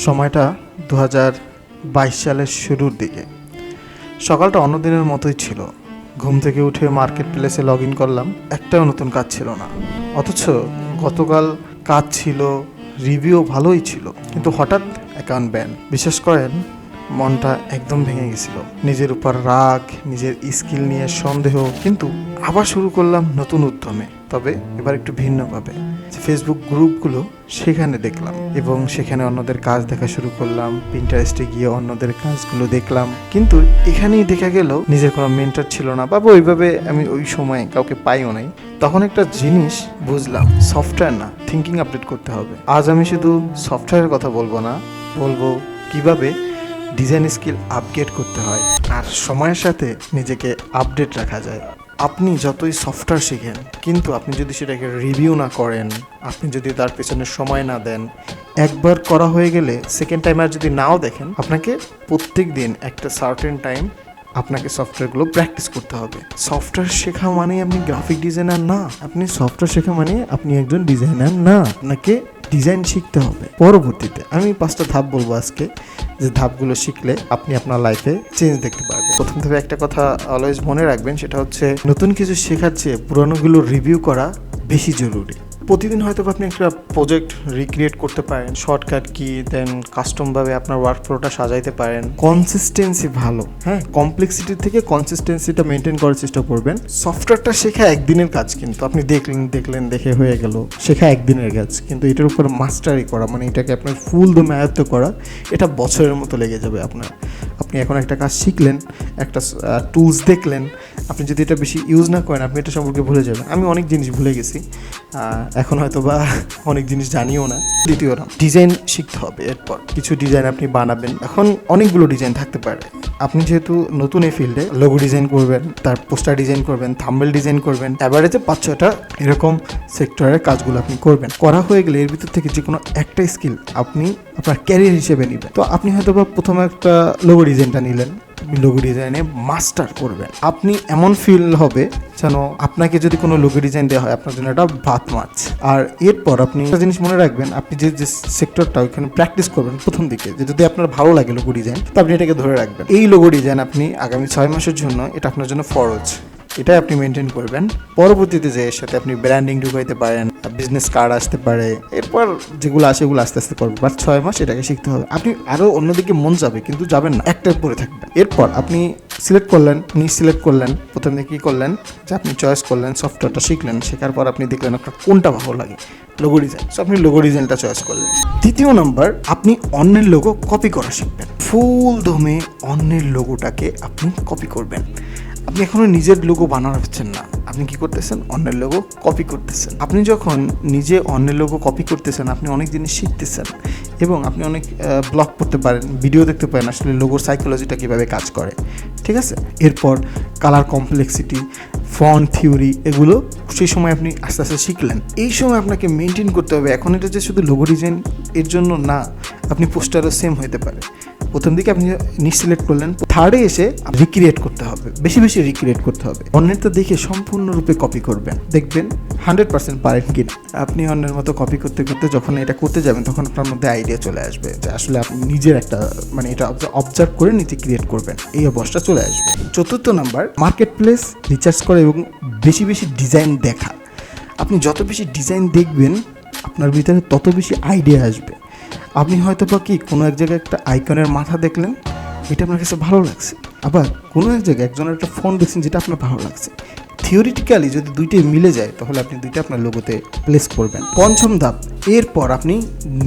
সময়টা 2022 সালের শুরুর দিকে। সকালটা অন্য দিনের মতোই ছিল। ঘুম থেকে উঠে মার্কেট প্লেসে লগ ইন করলাম, একটাও নতুন কাজ ছিল না। অথচ গতকাল কাজ ছিল, রিভিউ ভালোই ছিল, কিন্তু হঠাৎ অ্যাকাউন্ট ব্যান। বিশ্বাস করেন, মনটা একদম ভেঙে গেছিল। নিজের উপর রাগ, নিজের স্কিল নিয়ে সন্দেহ, কিন্তু আবার শুরু করলাম নতুন উদ্যমে। তবে এবার একটু ভিন্নভাবে। ফেসবুক গ্রুপগুলো সেখানে দেখলাম এবং সেখানে অন্যদের কাজ দেখা শুরু করলাম। পিন্টারেস্টে গিয়ে অন্যদের কাজগুলো দেখলাম, কিন্তু এখানেই দেখা গেল নিজের কোনো মেন্টর ছিল না, বা ওইভাবে আমি ওই সময় কাউকে পাইও নাই। তখন একটা জিনিস বুঝলাম, সফটওয়্যার না, থিঙ্কিং আপডেট করতে হবে। আজ আমি শুধু সফটওয়্যারের কথা বলবো না, বলবো কিভাবে ডিজাইন স্কিল আপগ্রেড করতে হয় আর সময়ের সাথে নিজেকে আপডেট রাখা যায়। আপনি যতই সফটওয়্যার শিখেন, কিন্তু আপনি যদি সেটাকে রিভিউ না করেন, আপনি যদি তার পেছনে সময় না দেন, একবার করা হয়ে গেলে সেকেন্ড টাইম আর যদি নাও দেখেন, আপনাকে প্রত্যেক দিন একটা সার্টেন টাইম আপনাকে সফটওয়্যারগুলো প্র্যাকটিস করতে হবে। সফটওয়্যার শেখা মানে আপনি গ্রাফিক ডিজাইনার না, আপনি সফটওয়্যার শেখা মানে আপনি একজন ডিজাইনার না। আপনাকে ডিজাইন শিখতে হবে। পরবর্তীতে আমি 5টা ধাপ বলবো আজকে, যে ধাপগুলো শিখলে আপনি আপনার লাইফে চেঞ্জ দেখতে পারবেন। প্রথম ধাপে একটা কথা অলওয়েজ মনে রাখবেন, সেটা হচ্ছে নতুন কিছু শেখার চেয়ে পুরনোগুলো রিভিউ করা বেশি জরুরি। প্রতিদিন হয়তো আপনি একটা প্রজেক্ট রিক্রিয়েট করতে পারেন, শর্টকাট কি দেন কাস্টমভাবে আপনার ওয়ার্ক ফ্লোটা সাজাইতে পারেন। কনসিস্টেন্সি ভালো, হ্যাঁ, কমপ্লেক্সিটির থেকে কনসিস্টেন্সিটা মেনটেন করার চেষ্টা করবেন। সফটওয়্যারটা শেখা একদিনের কাজ, কিন্তু আপনি দেখলেন দেখে হয়ে গেল, শেখা একদিনের কাজ, কিন্তু এটার উপর মাস্টারি করা, মানে এটাকে আপনার ফুল দমে আয়ত্ত করা, এটা বছরের মতো লেগে যাবে আপনার। আপনি এখন একটা কাজ শিখলেন, একটা টুলস দেখলেন, আপনি যদি এটা বেশি ইউজ না করেন, আপনি এটা সম্পর্কে ভুলে যাবেন। আমি অনেক জিনিস ভুলে গেছি, এখন হয়তো বা অনেক জিনিস জানিও না। দ্বিতীয় নাম, ডিজাইন শিখতে হবে। এরপর কিছু ডিজাইন আপনি বানাবেন। এখন অনেকগুলো ডিজাইন থাকতে পারে। আপনি যেহেতু নতুন এই ফিল্ডে, লোগো ডিজাইন করবেন, তার পোস্টার ডিজাইন করবেন, থাম্বনেল ডিজাইন করবেন, অ্যাভারেজে 5-6টা এরকম সেক্টরের কাজগুলো আপনি করবেন। করা হয়ে গেলে এর ভিতর থেকে যে কোনো একটা স্কিল আপনি আপনার ক্যারিয়ার হিসেবে নেবেন। তো আপনি হয়তো বা প্রথমে একটা লোগো ডিজাইনটা নিলেন, লোগো ডিজাইনে মাস্টার করবেন। আপনি এমন ফিল হবে যেন আপনাকে যদি কোনো লোগো ডিজাইন দেওয়া হয়, আপনার জন্য এটা ভাত মাছ। আর এরপর আপনি একটা জিনিস মনে রাখবেন, আপনি যে সেক্টরটা ওইখানে প্র্যাকটিস করবেন প্রথম দিকে, যে যদি আপনার ভালো লাগে লোগো ডিজাইন, তো আপনি এটাকে ধরে রাখবেন। এই লোগো ডিজাইন আপনি আগামী 6 মাসের জন্য, এটা আপনার জন্য ফরজ, এটাই আপনি মেনটেন করবেন। পরবর্তীতে যে এর সাথে আপনি ব্র্যান্ডিং ঢুকাইতে পারেন, বিজনেস কার্ড আসতে পারে, এরপর যেগুলো আসে এগুলো আস্তে আস্তে করবেন। বাট 6 মাস এটাকে শিখতে হবে। আপনি আরও অন্যদিকে মন যাবে, কিন্তু যাবেন না, একটার পরে থাকবেন। এরপর আপনি সিলেক্ট করলেন, প্রথমে কী করলেন, যে আপনি চয়েস করলেন, সফটওয়্যারটা শিখলেন, শেখার পর আপনি দেখলেন আপনার কোনটা ভালো লাগে, লোগো ডিজাইন, সো আপনি লোগো ডিজাইনটা চয়েস করলেন। দ্বিতীয় নাম্বার, আপনি অন্যের লোগো কপি করা শিখবেন। ফুল দমে অন্যের লোগোটাকে আপনি কপি করবেন। আপনি এখনও নিজের লোগো বানাচ্ছেন না, আপনি কি করতেছেন, অন্যের লোগো কপি করতেছেন। আপনি যখন নিজে অন্যের লোগো কপি করতেছেন, আপনি অনেক জিনিস শিখতেছেন এবং আপনি অনেক ব্লগ পড়তে পারেন, ভিডিও দেখতে পারেন, আসলে লোগোর সাইকোলজিটা কীভাবে কাজ করে, ঠিক আছে। এরপর কালার কমপ্লেক্সিটি, ফন্ট থিওরি, এগুলো সেই সময় আপনি আস্তে আস্তে শিখলেন। এই সময় আপনাকে মেনটেন করতে হবে। এখন এটা যে শুধু লোগো ডিজাইন এর জন্য না, আপনি পোস্টারও সেম হতে পারে। প্রথম দিকে আপনি সিলেক্ট করলেন, থার্ডে এসে রিক্রিয়েট করতে হবে, বেশি বেশি রিক্রিয়েট করতে হবে। অন্যেরটা দেখে সম্পূর্ণরূপে কপি করবেন, দেখবেন 100% পারেন কিনা। আপনি অন্যের মতো কপি করতে করতে যখন এটা করতে যাবেন, তখন আপনার মধ্যে আইডিয়া চলে আসবে যে আসলে আপনি নিজের একটা, মানে এটা অবজার্ভ করে নিজে ক্রিয়েট করবেন, এই অবস্থা চলে আসবে। চতুর্থ নাম্বার, মার্কেট প্লেস রিসার্চ করে এবং বেশি বেশি ডিজাইন দেখা। আপনি যত বেশি ডিজাইন দেখবেন, আপনার ভিতরে তত বেশি আইডিয়া আসবে। আপনি হয়তো বা কি কোনো এক জায়গায় একটা আইকনের মাথা দেখলেন, এটা আপনার কাছে ভালো লাগছে, আবার কোনো এক জায়গায় একজনের একটা ফোন দেখছেন যেটা আপনার ভালো লাগছে। থিওরিটিক্যালি যদি দুইটাই মিলে যায়, তাহলে আপনি দুইটা আপনার লোগোতে প্লেস করবেন। পঞ্চম ধাপ, এরপর আপনি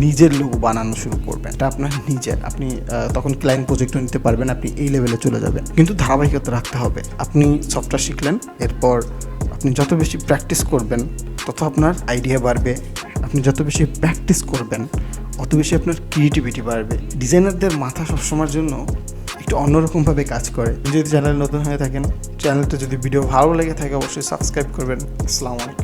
নিজের লোগো বানানো শুরু করবেন। এটা আপনার নিজের, আপনি তখন ক্লায়েন্ট প্রজেক্টও নিতে পারবেন, আপনি এই লেভেলে চলে যাবেন। কিন্তু ধারাবাহিকতা রাখতে হবে। আপনি সফটওয়্যার শিখলেন, এরপর আপনি যত বেশি প্র্যাকটিস করবেন, তত আপনার আইডিয়া বাড়বে। আপনি যত বেশি প্র্যাকটিস করবেন, অত বেশি আপনার ক্রিয়েটিভিটি বাড়বে। ডিজাইনারদের মাথা সবসময়ের জন্য একটু অন্যরকমভাবে কাজ করে। যদি চ্যানেল নতুন হয়ে থাকেন, চ্যানেলটা যদি ভিডিও ভালো লেগে থাকে, অবশ্যই সাবস্ক্রাইব করবেন। আসসালামু আলাইকুম।